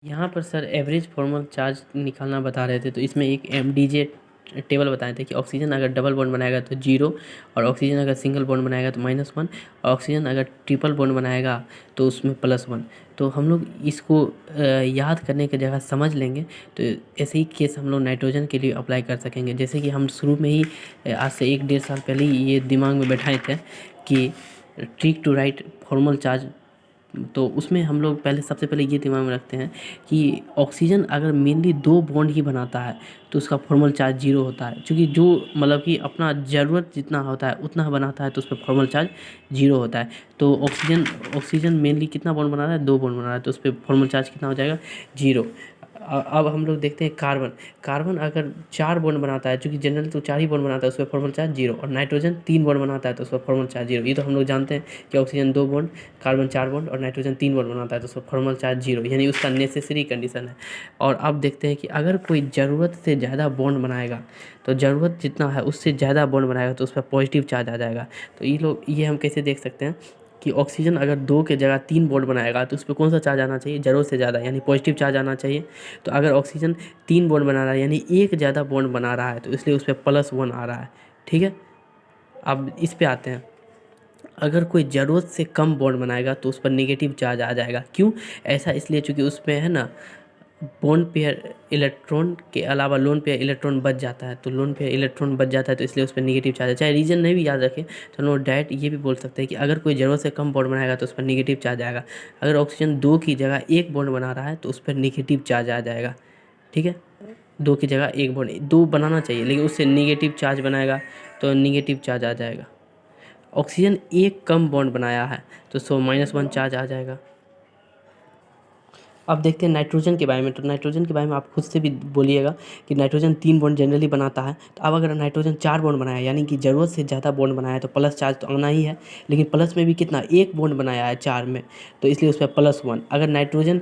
यहाँ पर sir average formal charge निकालना बता रहे थे, तो इसमें एक एमडीजे टेबल बताए थे कि ऑक्सीजन अगर डबल बॉन्ड बनाएगा तो 0, और ऑक्सीजन अगर सिंगल बॉन्ड बनाएगा तो -1, और ऑक्सीजन अगर ट्रिपल बॉन्ड बनाएगा तो उसमें +1। तो हम लोग इसको याद करने की जगह समझ लेंगे, तो ऐसे ही केस हम लोग नाइट्रोजन के लिए अप्लाई कर सकेंगे। जैसे कि हम शुरू में ही आज से 1 डेढ़ साल पहले ही ये दिमाग में बैठाए थे कि trick to write formal charge. तो उसमें हम लोग सबसे पहले ये दिमाग में रखते हैं कि ऑक्सीजन अगर मेनली 2 बॉन्ड ही बनाता है तो उसका फॉर्मल चार्ज 0 होता है, क्योंकि जो मतलब कि अपना ज़रूरत जितना होता है उतना बनाता है तो उस पर फॉर्मल चार्ज 0 होता है। तो ऑक्सीजन मेनली कितना बॉन्ड बना रहा है, 2 बॉन्ड बना रहा है, तो उस पर फॉर्मल चार्ज कितना हो जाएगा, 0। अब हम लोग देखते हैं कार्बन अगर 4 बॉन्ड बनाता है, चूँकि जनरली तो 4 ही बॉन्ड बनाता है, उस पर फॉर्मल चार्ज 0, और नाइट्रोजन 3 बॉन्ड बनाता है तो उस पर फॉर्मल चार्ज 0। ये तो हम लोग जानते हैं कि ऑक्सीजन 2 बॉन्ड, कार्बन 4 बॉन्ड और नाइट्रोजन 3 बॉन्ड बनाता है तो उसका फॉर्मल चार्ज 0, यानी उसका नेसेसरी कंडीशन है। और अब देखते हैं कि अगर कोई ज़रूरत से ज़्यादा बॉन्ड बनाएगा, तो ज़रूरत जितना है उससे ज़्यादा बॉन्ड बनाएगा तो उस पर पॉजिटिव चार्ज आ जाएगा। तो ये हम कैसे देख सकते हैं कि ऑक्सीजन अगर 2 के जगह 3 बॉन्ड बनाएगा तो उस पर कौन सा चार्ज आना चाहिए, ज़रूरत से ज़्यादा, यानी पॉजिटिव चार्ज आना चाहिए। तो अगर ऑक्सीजन 3 बॉन्ड बना रहा है यानी एक ज़्यादा बॉन्ड बना रहा है, तो इसलिए उस पर +1 आ रहा है। ठीक है, अब इस पे आते हैं। अगर कोई ज़रूरत से कम बॉन्ड बनाएगा तो उस पर नेगेटिव चार्ज आ जाएगा। क्यों ऐसा, इसलिए चूँकि उसमें है ना बॉन्ड पेयर इलेक्ट्रॉन के अलावा लोन पेयर इलेक्ट्रॉन बच जाता है, तो लोन पेयर इलेक्ट्रॉन बच जाता है तो इसलिए उस पर नेगेटिव चार्ज है। चाहे रीजन नहीं भी याद रखें तो हम लोग डायरेक्ट ये भी बोल सकते हैं कि अगर कोई ज़रूरत से कम बॉन्ड बनाएगा तो उस पर नेगेटिव चार्ज आएगा। अगर ऑक्सीजन 2 की जगह 1 बॉन्ड बना रहा है तो उस पर नेगेटिव चार्ज आ जाएगा। ठीक है, 2 की जगह 1 बॉन्ड, 2 बनाना चाहिए लेकिन उससे नेगेटिव चार्ज बनाएगा तो नेगेटिव चार्ज आ जाएगा। ऑक्सीजन 1 कम बॉन्ड बनाया है तो -1 चार्ज आ जाएगा। अब देखते हैं नाइट्रोजन के बारे में। तो नाइट्रोजन के बारे में आप खुद से भी बोलिएगा कि नाइट्रोजन 3 बॉन्ड जनरली बनाता है। तो अब अगर नाइट्रोजन 4 बॉन्ड बनाया यानी कि ज़रूरत से ज़्यादा बॉन्ड बनाया है तो प्लस चार्ज तो आना ही है, लेकिन प्लस में भी कितना, 1 बॉन्ड बनाया है 4 में, तो इसलिए उस पर +1। अगर नाइट्रोजन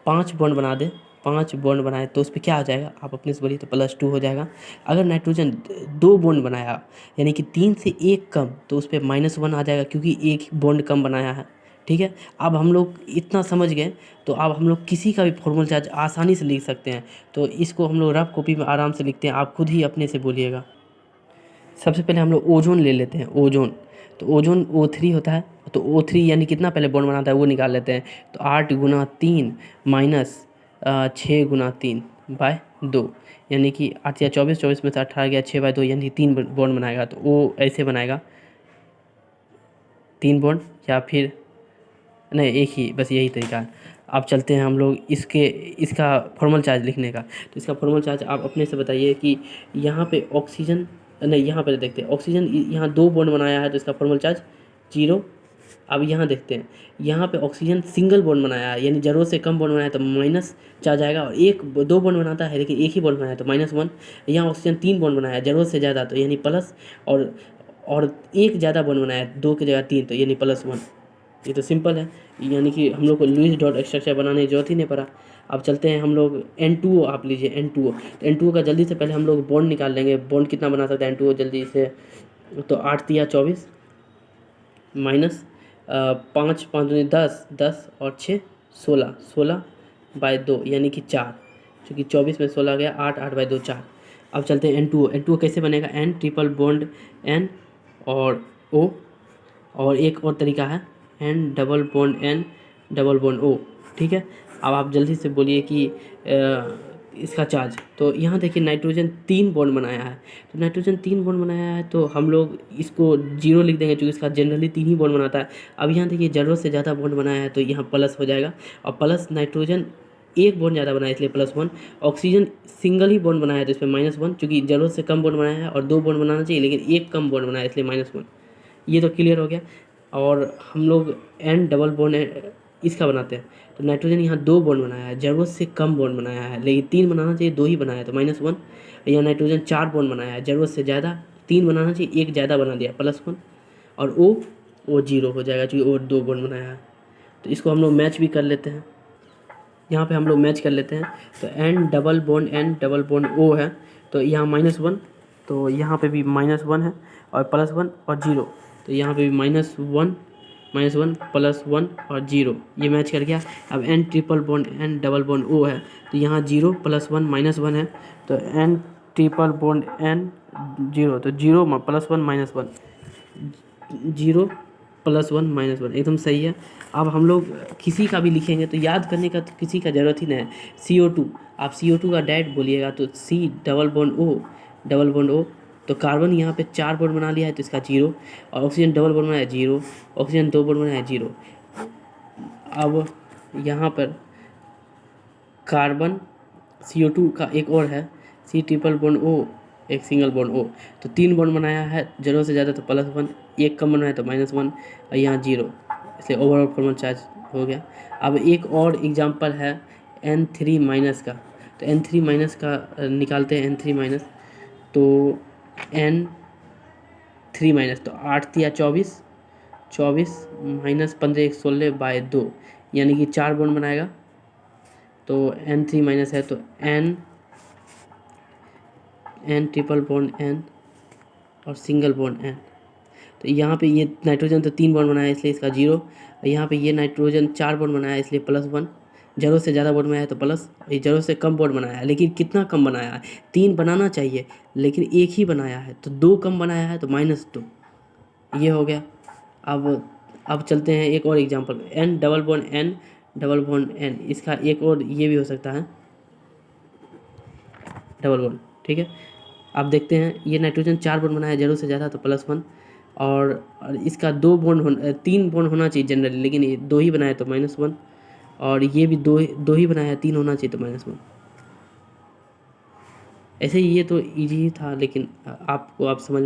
5 बॉन्ड बना दे, 5 बॉन्ड बनाए तो उस पर क्या आ जाएगा, आप अपने से बोलिए, तो +2 हो जाएगा। अगर नाइट्रोजन 2 बॉन्ड बनाया यानी कि 3 से 1 कम, तो उस पर -1 आ जाएगा क्योंकि 1 बॉन्ड कम बनाया है। ठीक है, अब हम लोग इतना समझ गए तो अब हम लोग किसी का भी फॉर्मल चार्ज आसानी से लिख सकते हैं। तो इसको हम लोग रफ कॉपी में आराम से लिखते हैं, आप खुद ही अपने से बोलिएगा। सबसे पहले हम लोग ओजोन ले लेते हैं, ओजोन। तो ओजोन O3 होता है, तो O3 यानी कितना पहले बॉन्ड बनाता है वो निकाल लेते हैं। तो 8 × 3 - 6 × 3 बाय 2, यानी कि 8 या 24, 24 में से 18 गया, 6 बाय 2 यानी 3 बॉन्ड बनाएगा। तो वो ऐसे बनाएगा 3 बॉन्ड, या फिर नहीं, एक ही, बस यही तरीका है। अब चलते हैं हम लोग इसका फॉर्मल चार्ज लिखने का। तो इसका फॉर्मल चार्ज आप अपने से बताइए कि यहाँ पे ऑक्सीजन, नहीं यहाँ पे देखते हैं, ऑक्सीजन यहाँ 2 बॉन्ड बनाया है तो इसका फॉर्मल चार्ज 0। अब यहाँ देखते हैं, यहाँ पे ऑक्सीजन सिंगल बॉन्ड बनाया है यानी ज़रूरत से कम बॉन्ड बनाया है तो माइनस चार्ज आएगा, और 2 बॉन्ड बनाता है लेकिन एक ही बॉन्ड बनाया है तो -1। यहाँ ऑक्सीजन 3 बॉन्ड बनाया है ज़रूरत से ज़्यादा तो यानी प्लस, और एक ज़्यादा बॉन्ड बनाया है 2 की जगह 3 तो यानी +1। ये तो सिंपल है, यानी कि हम लोग को लुईस डॉट स्ट्रक्चर बनाने की जरूरत ही नहीं पड़ा। अब चलते हैं हम लोग N2O, आप लीजिए N2O। तो N2O का जल्दी से पहले हम लोग बॉन्ड निकाल लेंगे, बॉन्ड कितना बना सकता है N2O जल्दी से। तो 8 × 24 माइनस 5 × 5 = 10, 10 और 6 16, 16 बाय 2 यानी कि 4, क्योंकि 24 में 16 गया, 8, 8 बाय 2 4। अब चलते हैं N2O। N2O कैसे बनेगा, N ट्रिपल बॉन्ड N और O, और एक और तरीका है N double bond N double bond O। ठीक है, अब आप जल्दी से बोलिए कि इसका चार्ज। तो यहाँ देखिए नाइट्रोजन 3 बॉन्ड बनाया है, तो नाइट्रोजन 3 बॉन्ड बनाया है तो हम लोग इसको 0 लिख देंगे क्योंकि इसका जनरली 3 ही बॉन्ड बनाता है। अब यहाँ देखिए ज़रूरत से ज़्यादा बॉन्ड बनाया है तो यहाँ प्लस हो जाएगा, और प्लस नाइट्रोजन 1 बॉन्ड ज़्यादा बनाया इसलिए +1। ऑक्सीजन सिंगल ही बॉन्ड बनाया है तो इस पर -1, क्योंकि ज़रूरत से कम बॉन्ड बनाया है और 2 बॉन्ड बनाना चाहिए लेकिन 1 कम बॉन्ड बनाया है इसलिए -1। ये तो क्लियर हो गया। और हम लोग N डबल बॉन्ड इसका बनाते हैं। तो नाइट्रोजन यहाँ 2 बॉन्ड बनाया है, ज़रूरत से कम बॉन्ड बनाया है लेकिन 3 बनाना चाहिए, 2 ही बनाया है तो -1। यहाँ नाइट्रोजन 4 बॉन्ड बनाया है, ज़रूरत से ज़्यादा 3 बनाना चाहिए, 1 ज़्यादा बना दिया +1। और O 0 हो जाएगा क्योंकि और 2 बॉन्ड बनाया है। तो इसको हम लोग मैच भी कर लेते हैं, यहाँ पे हम लोग मैच कर लेते हैं। तो N डबल बॉन्ड O है, तो यहाँ -1, तो यहाँ पे भी -1 है और +1 और 0, तो यहाँ पे भी -1 -1 +1 और 0, ये मैच कर गया। अब N triple bond N double bond O है, तो यहाँ 0 +1 -1 है, तो N ट्रिपल बॉन्ड N 0, तो 0 +1 -1, 0 +1 -1 एकदम सही है। अब हम लोग किसी का भी लिखेंगे तो याद करने का तो किसी का ज़रूरत ही नहीं है। CO2, आप CO2 का डैट बोलिएगा तो C डबल बॉन्ड O, तो कार्बन यहाँ पे 4 बॉन्ड बना लिया है तो इसका 0, और ऑक्सीजन डबल बॉन्ड बनाया 0, ऑक्सीजन 2 बॉन्ड बनाया 0। अब यहाँ पर कार्बन CO2 का एक और है C ट्रिपल बॉन्ड O, एक सिंगल बॉन्ड O, तो 3 बॉन्ड बनाया है, ज़रूरत से ज़्यादा तो +1, एक कम बनाया तो -1, और यहाँ 0, इसलिए ओवरऑल फॉर्मल चार्ज हो गया। अब एक और एग्जांपल है N3- का, तो N3- का निकालते हैं। N3-, तो N3-, तो 8 या 24, 24 -15 1 16/2, यानी कि 4 बॉन्ड बनाएगा। तो N3- है तो N ट्रिपल बॉन्ड N और सिंगल बॉन्ड N, तो यहाँ पे ये नाइट्रोजन तो 3 बॉन्ड बनाया है इसलिए इसका 0, और यहाँ पे ये नाइट्रोजन 4 बॉन्ड बनाया है इसलिए +1, ज़रूरत से ज़्यादा बॉन्ड बनाया है तो प्लस, ये ज़रूरत से कम बॉन्ड बनाया है, लेकिन कितना कम बनाया है, 3 बनाना चाहिए लेकिन एक ही बनाया है, तो 2 कम बनाया है तो -2, ये हो गया। अब चलते हैं एक और example, N double bond N, इसका एक और ये भी हो सकता है डबल बॉन्ड, ठीक है। आप देखते हैं ये नाइट्रोजन 4 बॉन्ड बनाया है, ज़रूरत से ज़्यादा तो +1, और इसका 3 बॉन्ड होना चाहिए जनरली, लेकिन ये 2 ही बनाया तो -1, और ये भी दो ही बनाया है, 3 होना चाहिए तो -1। ऐसे ही ये तो इजी ही था, लेकिन आपको आप समझ